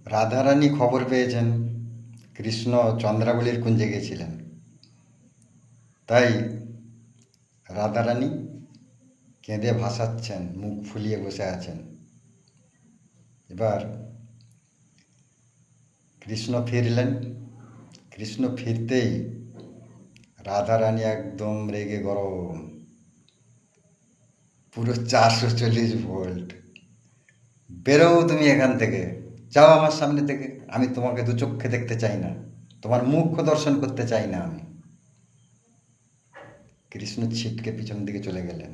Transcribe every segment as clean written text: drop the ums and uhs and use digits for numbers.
রাধারানী খবর পেয়েছেন কৃষ্ণ চন্দ্রাবলীর কুঞ্জে গেছিলেন। তাই রাধারানী কেঁদে ভাসাচ্ছেন, মুখ ফুলিয়ে বসে আছেন। এবার কৃষ্ণ ফিরলেন। কৃষ্ণ ফিরতেই রাধারানী একদম রেগে গরম, পুরো 440 ভোল্ট। বেরো তুমি এখান থেকে, যাও আমার সামনে থেকে। আমি তোমাকে দু চক্ষে দেখতে চাই না, তোমার মুখ দর্শন করতে চাই না আমি। কৃষ্ণ ছিটকে পিছন দিকে চলে গেলেন।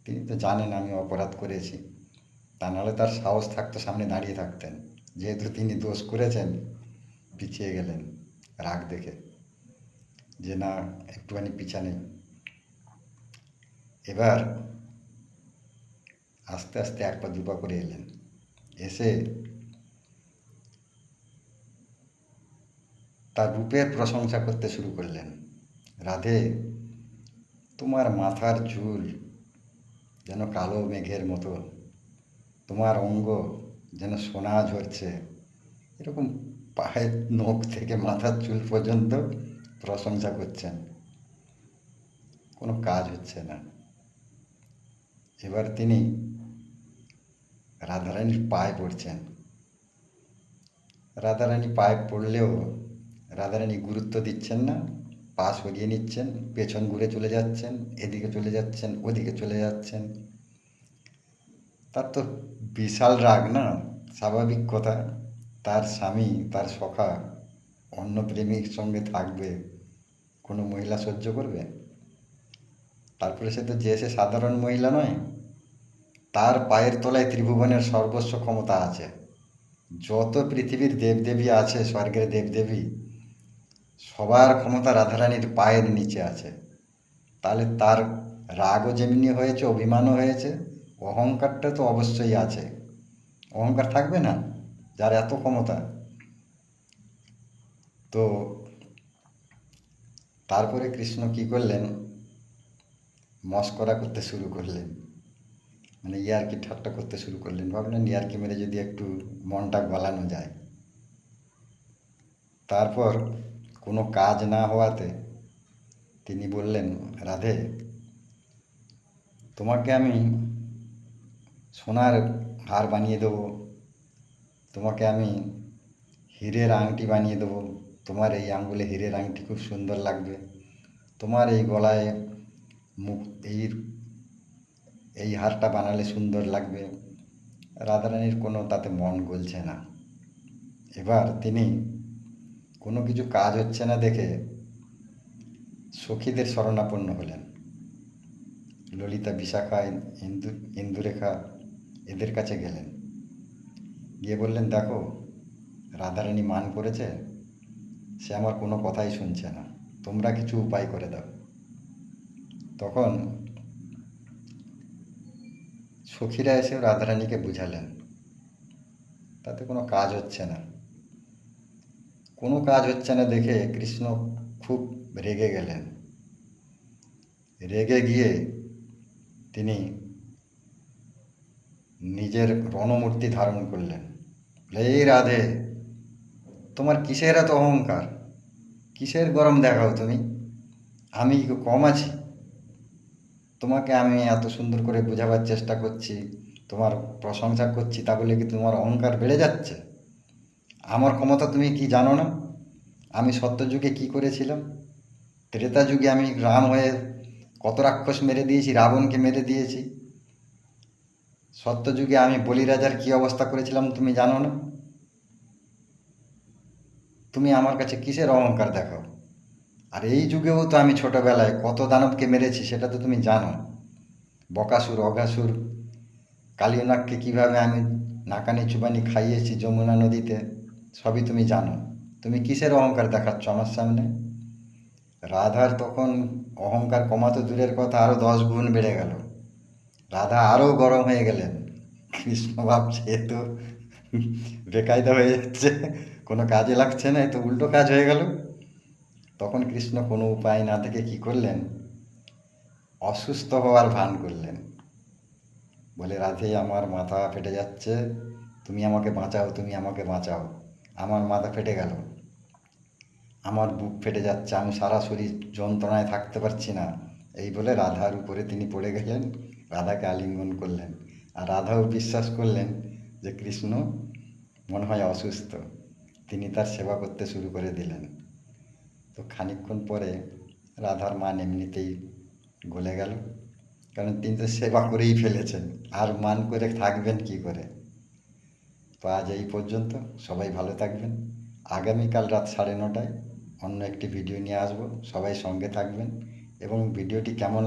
তিনি তো জানেন আমি অপরাধ করেছি, তা নাহলে তার সাহস থাকতো সামনে দাঁড়িয়ে থাকতেন। যেহেতু তিনি দোষ করেছেন, পিছিয়ে গেলেন রাগ দেখে, যে না, একটুখানি পিছা নেই। এবার আস্তে আস্তে এক পা দু পা করে এলেন। এসে তার রূপের প্রশংসা করতে শুরু করলেন। রাধে, তোমার মাথার চুল যেন কালো মেঘের মতো, তোমার অঙ্গ যেন সোনা ঝরছে। এরকম পায়ের নখ থেকে মাথার চুল পর্যন্ত প্রশংসা করছেন। কোনো কাজ হচ্ছে না। এবার তিনি রাধারানীর পায়ে পড়ছেন। রাধারানী পায়ে পড়লেও রাধারানী গুরুত্ব দিচ্ছেন না, পা সরিয়ে নিচ্ছেন, পেছন ঘুরে চলে যাচ্ছেন, এদিকে চলে যাচ্ছেন, ওদিকে চলে যাচ্ছেন। তার তো বিশাল রাগ না, স্বাভাবিক কথা। তার স্বামী, তার সখা অন্য প্রেমিক সঙ্গে থাকবে, কোনো মহিলা সহ্য করবে? তারপরে সে সাধারণ মহিলা নয়, তার পায়ের তলায় ত্রিভুবনের সর্বস্ব ক্ষমতা আছে। যত পৃথিবীর দেবদেবী আছে, স্বর্গের দেবদেবী, সবার ক্ষমতা রাধারানীর পায়ের নিচে আছে। তাহলে তার রাগও যেমনি হয়েছে, অভিমানও হয়েছে, অহংকারটা তো অবশ্যই আছে। অহংকার থাকবে না যার এত ক্ষমতা? তো তারপরে কৃষ্ণ কি করলেন, মস্করা করতে শুরু করলেন, মানে ইয়ার্কি ঠাট্টা করতে শুরু করলেন। ভাবলেন ইয়ার্কি মেরে যদি একটু মনটা গলানো যায়। তারপর কোনো কাজ না হওয়াতে তিনি বললেন, রাধে, তোমাকে আমি সোনার হার বানিয়ে দেবো, তোমাকে আমি হীরের আংটি বানিয়ে দেবো। তোমার এই আঙ্গুলে হীরের আংটি খুব সুন্দর লাগবে, তোমার এই গলায় মুখ এই এই হারটা বানালে সুন্দর লাগবে। রাধারানীর কোনো তাতে মন গলছে না। এবার তিনি কোনো কিছু কাজ হচ্ছে না দেখে সখীদের শরণাপন্ন হলেন। ললিতা, বিশাখা, ইন্দুরেখা, এদের কাছে গেলেন। গিয়ে বললেন, দেখো, রাধারানী মান করেছে, সে আমার কোনো কথাই শুনছে না, তোমরা কিছু উপায় করে দাও। তখন সখীরা এসে রাধারানীকে বুঝালেন, তাতে কোনো কাজ হচ্ছে না। কোনো কাজ হচ্ছে না দেখে কৃষ্ণ খুব রেগে গেলেন। রেগে গিয়ে তিনি নিজের রণমূর্তি ধারণ করলেন। এই রাধে, তোমার কিসের এত অহংকার? কিসের গরম দেখাও তুমি? আমি কি কম আছি? তোমাকে আমি এত সুন্দর করে বোঝাবার চেষ্টা করছি, তোমার প্রশংসা করছি, তা বলে কি তোমার অহংকার বেড়ে যাচ্ছে? আমার ক্ষমতা তুমি কি জানো না? আমি সত্যযুগে কি করেছিলাম? ত্রেতা যুগে আমি রাম হয়ে কত রাক্ষস মেরে দিয়েছি, রাবণকে মেরে দিয়েছি। সত্যযুগে আমি বলিরাজার কি অবস্থা করেছিলাম তুমি জানো না? তুমি আমার কাছে কিসের অহংকার দেখাও? আর এই যুগেও তো আমি ছোটবেলায় কত দানবকে মেরেছি, সেটা তো তুমি জানো। বকাসুর, অঘাসুর, কালিয়নাগকে কীভাবে আমি নাকানি চুবানি খাইয়েছি যমুনা নদীতে, সবই তুমি জানো। তুমি কিসের অহংকার দেখাচ্ছ আমার সামনে? রাধার তখন অহংকার কমাতো দূরের কথা, আরও 10 গুণ বেড়ে গেল। রাধা আরও গরম হয়ে গেলেন। কৃষ্ণ ভাবছে এ তো বেকায়দা হয়ে যাচ্ছে, কোনো কাজে লাগছে না, এ তো উল্টো কাজ হয়ে গেল। তখন কৃষ্ণ কোনো উপায় না থেকে কি করলেন, অসুস্থ হওয়ার ভান করলেন। বলে, রাধে, আমার মাথা ফেটে যাচ্ছে, তুমি আমাকে বাঁচাও, তুমি আমাকে বাঁচাও। আমার মাথা ফেটে গেল, আমার বুক ফেটে যাচ্ছে, আমি সারা শরীর যন্ত্রণায় থাকতে পারছি না। এই বলে রাধার উপরে তিনি পড়ে গেলেন, রাধাকে আলিঙ্গন করলেন। আর রাধাও বিশ্বাস করলেন যে কৃষ্ণ মনে হয় অসুস্থ, তিনি তার সেবা করতে শুরু করে দিলেন। তো খানিকক্ষণ পরে রাধার মান এমনিতেই গলে গেল, কারণ তিনি তো সেবা করেই ফেলেছেন, আর মান করে থাকবেন কি করে। তো আজ এই পর্যন্ত, সবাই ভালো থাকবেন। আগামীকাল রাত 9:30টায় অন্য একটি ভিডিও নিয়ে আসবো, সবাই সঙ্গে থাকবেন। এবং ভিডিওটি কেমন